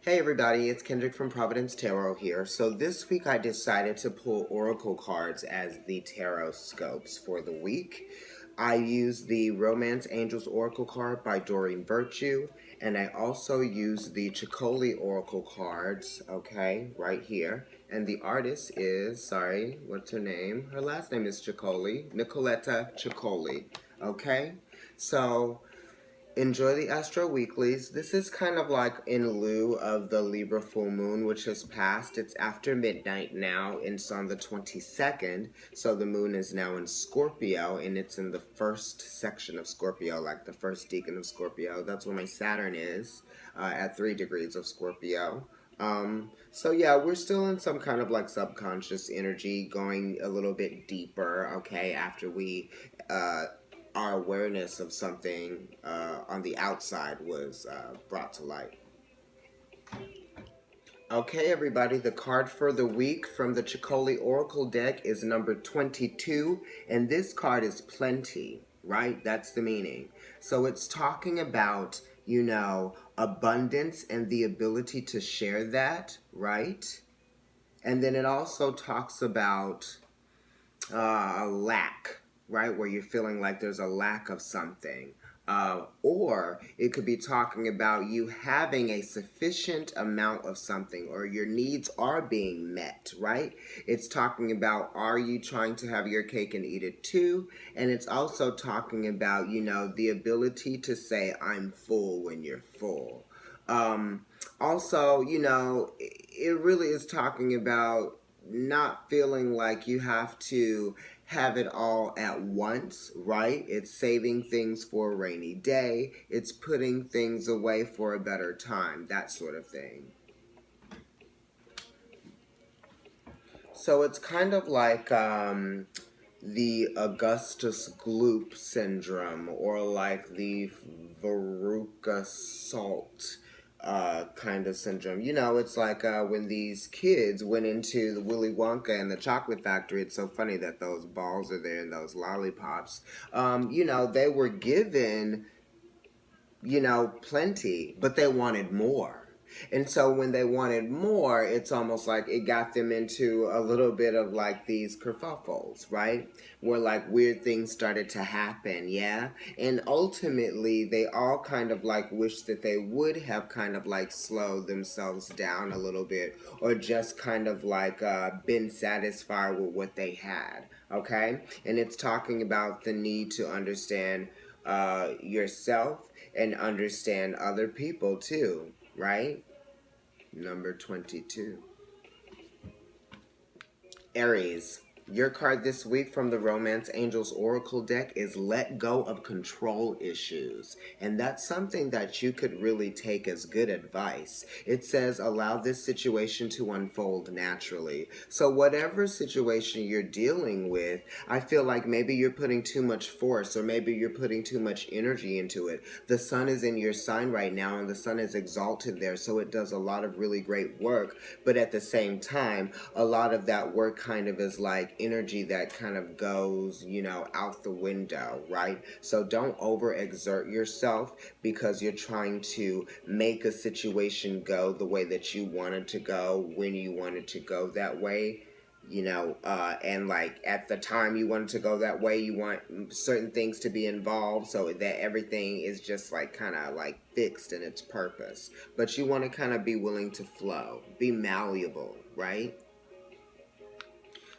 Hey everybody, it's Kendrick from Providence Tarot here. So this week I decided to pull oracle cards as the tarot scopes for the week. I used the Romance Angels Oracle card by Doreen Virtue, and I also used the Chicoli Oracle cards, okay, right here. And the artist is, sorry, what's her name? Her last name is Chicoli, Nicoletta Chicoli, okay? So enjoy the Astro-Weeklies. This is kind of like in lieu of the Libra full moon, which has passed. It's after midnight now, and it's on the 22nd. So the moon is now in Scorpio, and it's in the first section of Scorpio, like the first decan of Scorpio. That's where my Saturn is, at 3 degrees of Scorpio. So yeah, we're still in some kind of like subconscious energy, going a little bit deeper, okay, after we, our awareness of something on the outside was brought to light. Okay, everybody, the card for the week from the Chicoli Oracle deck is number 22, and this card is plenty, right? That's the meaning. So it's talking about, you know, abundance and the ability to share that, right? And then it also talks about lack, right? Where you're feeling like there's a lack of something. Or it could be talking about you having a sufficient amount of something, or your needs are being met, right? It's talking about, are you trying to have your cake and eat it too? And it's also talking about, you know, the ability to say, I'm full when you're full. Also, you know, it really is talking about not feeling like you have to have it all at once, right? It's saving things for a rainy day. It's putting things away for a better time, that sort of thing. So it's kind of like the Augustus Gloop syndrome, or like the Veruca Salt kind of syndrome. You know, it's like when these kids went into the Willy Wonka and the chocolate factory. It's so funny that those balls are there and those lollipops. You know, they were given, you know, plenty, but they wanted more. And so when they wanted more, it's almost like it got them into a little bit of like these kerfuffles, right? Where like weird things started to happen, yeah? And ultimately, they all kind of like wish that they would have kind of like slowed themselves down a little bit, or just kind of like been satisfied with what they had, okay? And it's talking about the need to understand yourself and understand other people too, right? Number 22. Aries. Your card this week from the Romance Angels Oracle deck is Let Go of Control Issues. And that's something that you could really take as good advice. It says allow this situation to unfold naturally. So whatever situation you're dealing with, I feel like maybe you're putting too much force, or maybe you're putting too much energy into it. The sun is in your sign right now, and the sun is exalted there, so it does a lot of really great work. But at the same time, a lot of that work kind of is like energy that kind of goes, you know, out the window, right? So don't overexert yourself because you're trying to make a situation go the way that you want it to go, when you want it to go that way. You know, and like at the time you want it to go that way, you want certain things to be involved so that everything is just like kind of like fixed in its purpose. But you want to kind of be willing to flow, be malleable, right?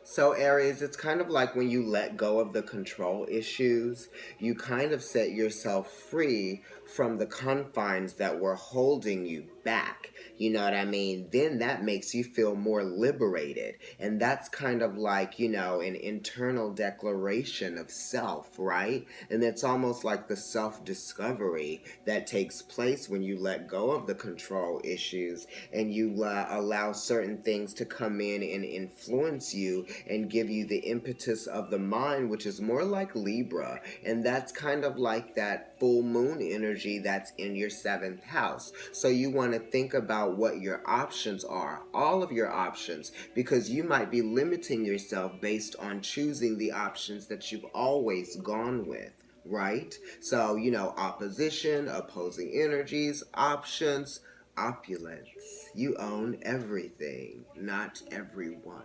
So Aries, it's kind of like when you let go of the control issues, you kind of set yourself free from the confines that were holding you back. You know what I mean? Then that makes you feel more liberated. And that's kind of like, you know, an internal declaration of self, right? And it's almost like the self-discovery that takes place when you let go of the control issues and you allow certain things to come in and influence you and give you the impetus of the mind, which is more like Libra. And that's kind of like that full moon energy that's in your 7th house. So you want to think about what your options are, all of your options, because you might be limiting yourself based on choosing the options that you've always gone with, right? So, you know, opposition, opposing energies, options, opulence. You own everything, not everyone.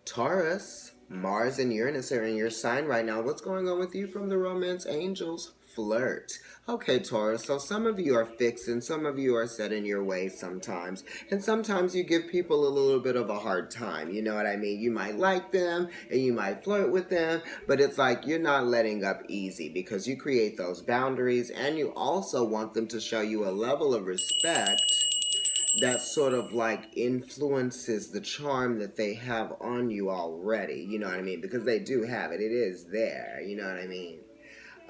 Taurus, Mars and Uranus are in your sign right now. What's going on with you from the romance angels? Flirt. Okay, Taurus, so some of you are fixed and some of you are set in your ways sometimes. And sometimes you give people a little bit of a hard time. You know what I mean? You might like them and you might flirt with them, but it's like you're not letting up easy because you create those boundaries and you also want them to show you a level of respect that sort of like influences the charm that they have on you already. You know what I mean? Because they do have it. It is there. You know what I mean?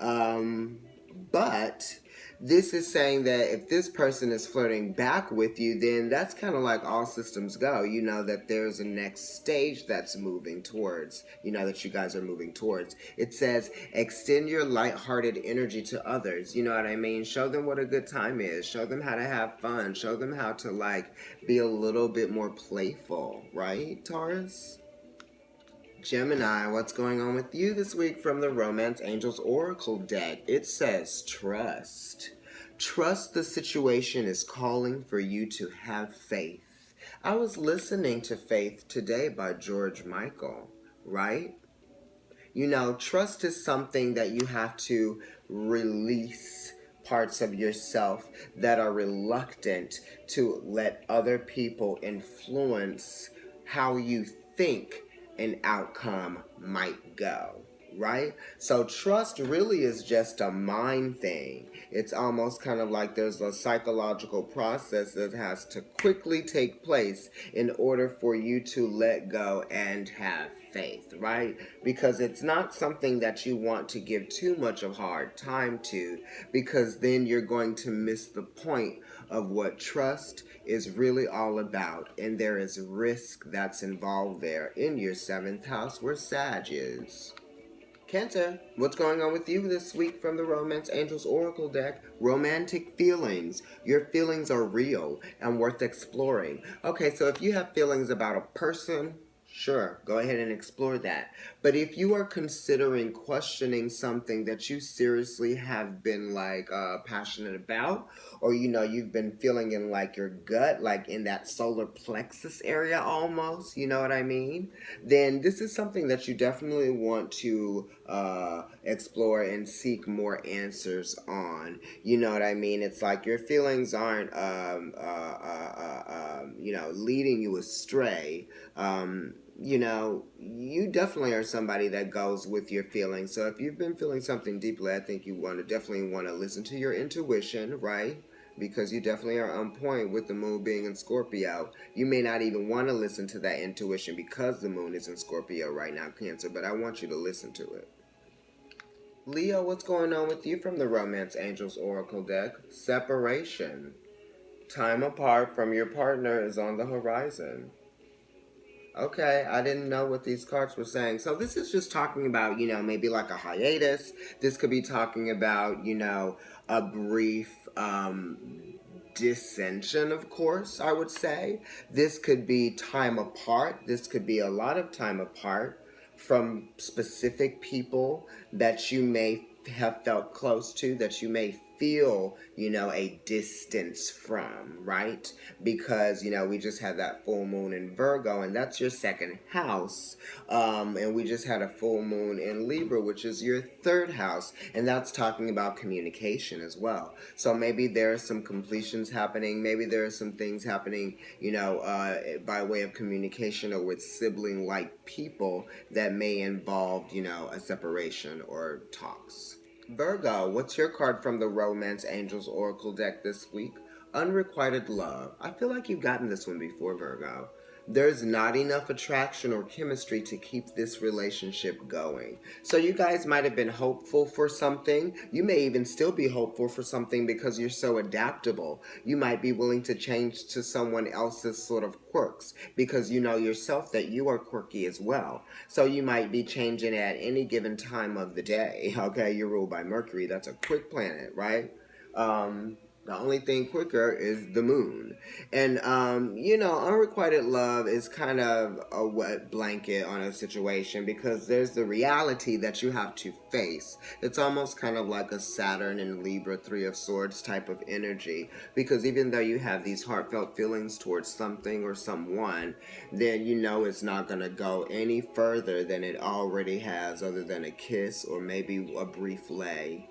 Um, but this is saying that if this person is flirting back with you, then that's kind of like all systems go. You know that there's a next stage that's moving towards, you know, that you guys are moving towards. It says, extend your lighthearted energy to others. You know what I mean? Show them what a good time is. Show them how to have fun. Show them how to, like, be a little bit more playful. Right, Taurus? Gemini, what's going on with you this week from the Romance Angels Oracle deck? It says trust. Trust the situation is calling for you to have faith. I was listening to Faith today by George Michael, right? You know, trust is something that you have to release parts of yourself that are reluctant to let other people influence how you think an outcome might go, right? So trust really is just a mind thing. It's almost kind of like there's a psychological process that has to quickly take place in order for you to let go and have faith, right? Because it's not something that you want to give too much of hard time to, because then you're going to miss the point of what trust is really all about, and there is risk that's involved there in your 7th house where Sag is. Cancer, what's going on with you this week from the Romance Angels Oracle deck? Romantic feelings. Your feelings are real and worth exploring. Okay, so if you have feelings about a person, sure, go ahead and explore that. But if you are considering questioning something that you seriously have been like passionate about, or you know you've been feeling in like your gut, like in that solar plexus area almost, you know what I mean? Then this is something that you definitely want to explore and seek more answers on. You know what I mean? It's like your feelings aren't you know, leading you astray. You know, you definitely are somebody that goes with your feelings. So if you've been feeling something deeply, I think you definitely want to listen to your intuition, right? Because you definitely are on point with the moon being in Scorpio. You may not even want to listen to that intuition because the moon is in Scorpio right now, Cancer, but I want you to listen to it. Leo, what's going on with you from the Romance Angels Oracle deck? Separation. Time apart from your partner is on the horizon. Okay, I didn't know what these cards were saying. So this is just talking about, you know, maybe like a hiatus. This could be talking about, you know, a brief dissension, of course, I would say. This could be time apart. This could be a lot of time apart from specific people that you may have felt close to, that you may feel, you know, a distance from, right? Because, you know, we just had that full moon in Virgo, and that's your 2nd house. And we just had a full moon in Libra, which is your 3rd house, and that's talking about communication as well. So maybe there are some completions happening. Maybe there are some things happening, you know, by way of communication or with sibling-like people that may involve, you know, a separation or talks. Virgo, what's your card from the Romance Angels Oracle deck this week? Unrequited love. I feel like you've gotten this one before, Virgo. There's not enough attraction or chemistry to keep this relationship going. So you guys might have been hopeful for something. You may even still be hopeful for something because you're so adaptable. You might be willing to change to someone else's sort of quirks because you know yourself that you are quirky as well. So you might be changing at any given time of the day. Okay, you're ruled by Mercury. That's a quick planet, right? The only thing quicker is the moon. And, unrequited love is kind of a wet blanket on a situation because there's the reality that you have to face. It's almost kind of like a Saturn and Libra, Three of Swords type of energy. Because even though you have these heartfelt feelings towards something or someone, then you know it's not going to go any further than it already has, other than a kiss or maybe a brief lay.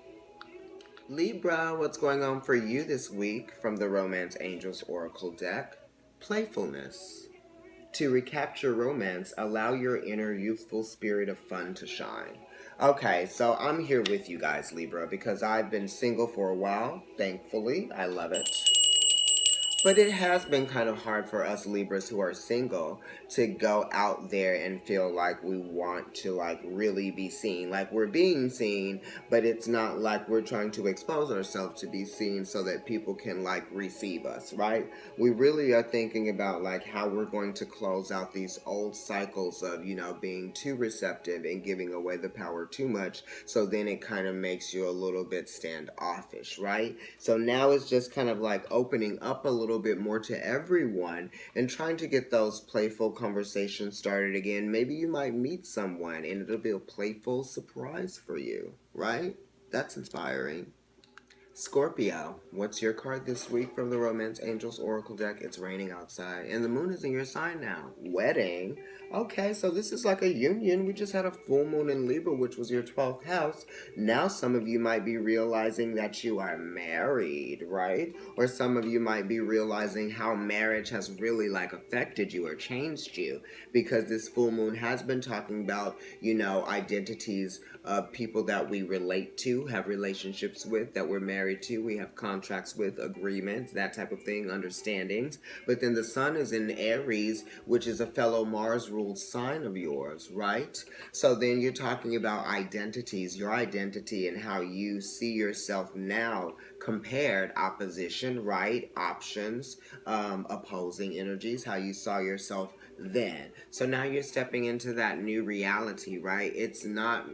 Libra, what's going on for you this week from the Romance Angels Oracle deck? Playfulness. To recapture romance, allow your inner youthful spirit of fun to shine. Okay, so I'm here with you guys, Libra, because I've been single for a while, thankfully. I love it. But it has been kind of hard for us Libras who are single to go out there and feel like we want to like really be seen. Like we're being seen, but it's not like we're trying to expose ourselves to be seen so that people can like receive us, right? We really are thinking about like how we're going to close out these old cycles of, being too receptive and giving away the power too much. So then it kind of makes you a little bit standoffish, right? So now it's just kind of like opening up a little bit more to everyone and trying to get those playful conversations started again. Maybe you might meet someone and it'll be a playful surprise for you, right? That's inspiring. Scorpio, what's your card this week from the Romance Angels Oracle deck? It's raining outside, and the moon is in your sign now. Wedding? Okay, so this is like a union. We just had a full moon in Libra, which was your 12th house. Now some of you might be realizing that you are married, right? Or some of you might be realizing how marriage has really like affected you or changed you, because this full moon has been talking about, identities of people that we relate to, have relationships with, that we're married to, we have contracts with, agreements, that type of thing, understandings. But then the sun is in Aries, which is a fellow Mars ruled sign of yours, right? So then you're talking about identities, your identity and how you see yourself now compared, opposition, right? Options, opposing energies, how you saw yourself then. So now you're stepping into that new reality, right? It's not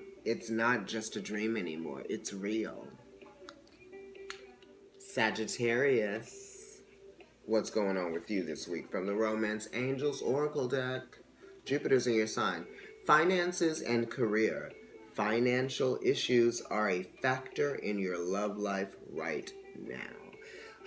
just a dream anymore. It's real. Sagittarius, what's going on with you this week from the Romance Angels Oracle deck? Jupiter's in your sign. Finances and career. Financial issues are a factor in your love life right now.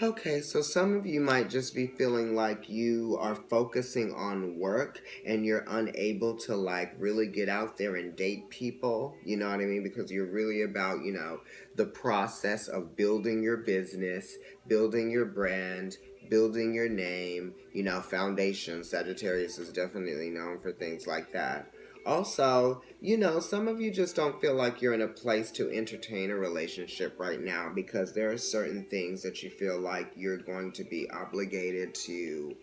Okay, so some of you might just be feeling like you are focusing on work and you're unable to like really get out there and date people, you know what I mean? Because you're really about, the process of building your business, building your brand, building your name, foundation. Sagittarius is definitely known for things like that. Also, some of you just don't feel like you're in a place to entertain a relationship right now because there are certain things that you feel like you're going to be obligated to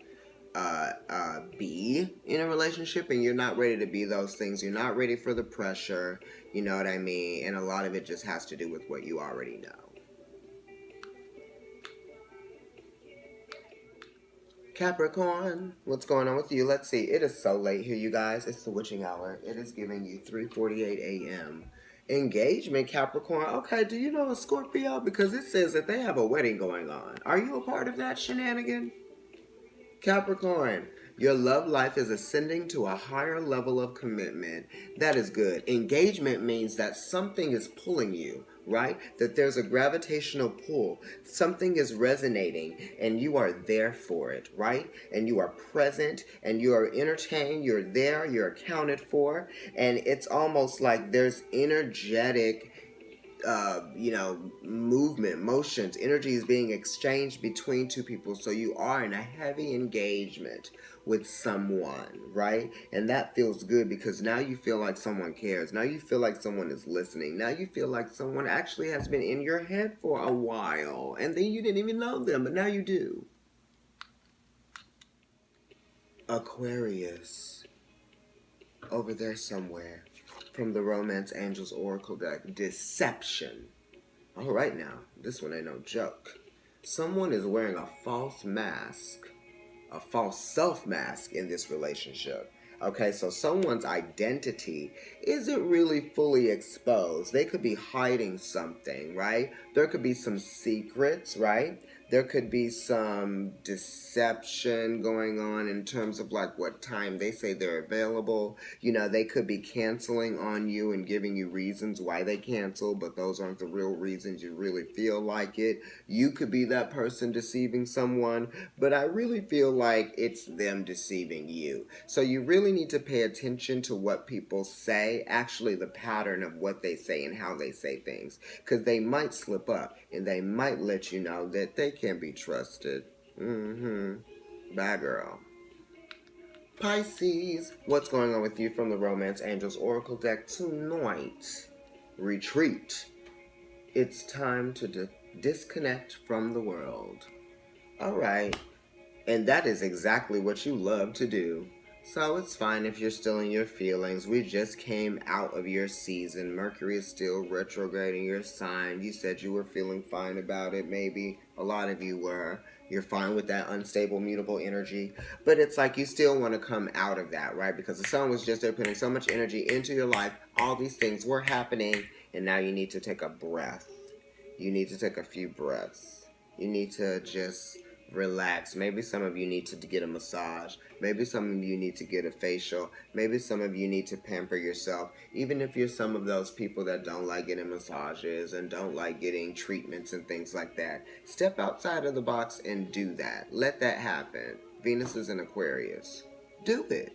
be in a relationship, and you're not ready to be those things. You're not ready for the pressure, you know what I mean? And a lot of it just has to do with what you already know. Capricorn, what's going on with you? Let's see. It is so late here, you guys. It's the witching hour. It is giving you 3:48 a.m. Engagement, Capricorn. Okay, do you know a Scorpio? Because it says that they have a wedding going on. Are you a part of that shenanigan? Capricorn, your love life is ascending to a higher level of commitment. That is good. Engagement means that something is pulling you, right? That there's a gravitational pull. Something is resonating and you are there for it, right? And you are present and you are entertained. You're there. You're accounted for. And it's almost like there's energetic movement, motions, energy is being exchanged between two people. So you are in a heavy engagement with someone, right? And that feels good because now you feel like someone cares. Now you feel like someone is listening. Now you feel like someone actually has been in your head for a while. And then you didn't even know them, but now you do. Aquarius, over there somewhere. From the Romance Angels Oracle deck, deception. All right now, this one ain't no joke. Someone is wearing a false mask, a false self-mask in this relationship. Okay, so someone's identity isn't really fully exposed. They could be hiding something, right? There could be some secrets, right? There could be some deception going on in terms of like what time they say they're available. You know, they could be canceling on you and giving you reasons why they cancel, but those aren't the real reasons you really feel like it. You could be that person deceiving someone, but I really feel like it's them deceiving you. So you really need to pay attention to what people say, actually the pattern of what they say and how they say things, because they might slip up and they might let you know that they can't be trusted. Bye, girl. Pisces, what's going on with you from the Romance Angels Oracle deck tonight? Retreat. It's time to disconnect from the world. All right. And that is exactly what you love to do. So it's fine if you're still in your feelings. We just came out of your season. Mercury is still retrograding your sign. You said you were feeling fine about it, maybe. A lot of you were. You're fine with that unstable, mutable energy. But it's like you still want to come out of that, right? Because the sun was just there putting so much energy into your life. All these things were happening. And now you need to take a breath. You need to take a few breaths. You need to just relax. Maybe some of you need to get a massage. Maybe some of you need to get a facial. Maybe some of you need to pamper yourself. Even if you're some of those people that don't like getting massages and don't like getting treatments and things like that, step outside of the box and do that. Let that happen. Venus is in Aquarius. Do it.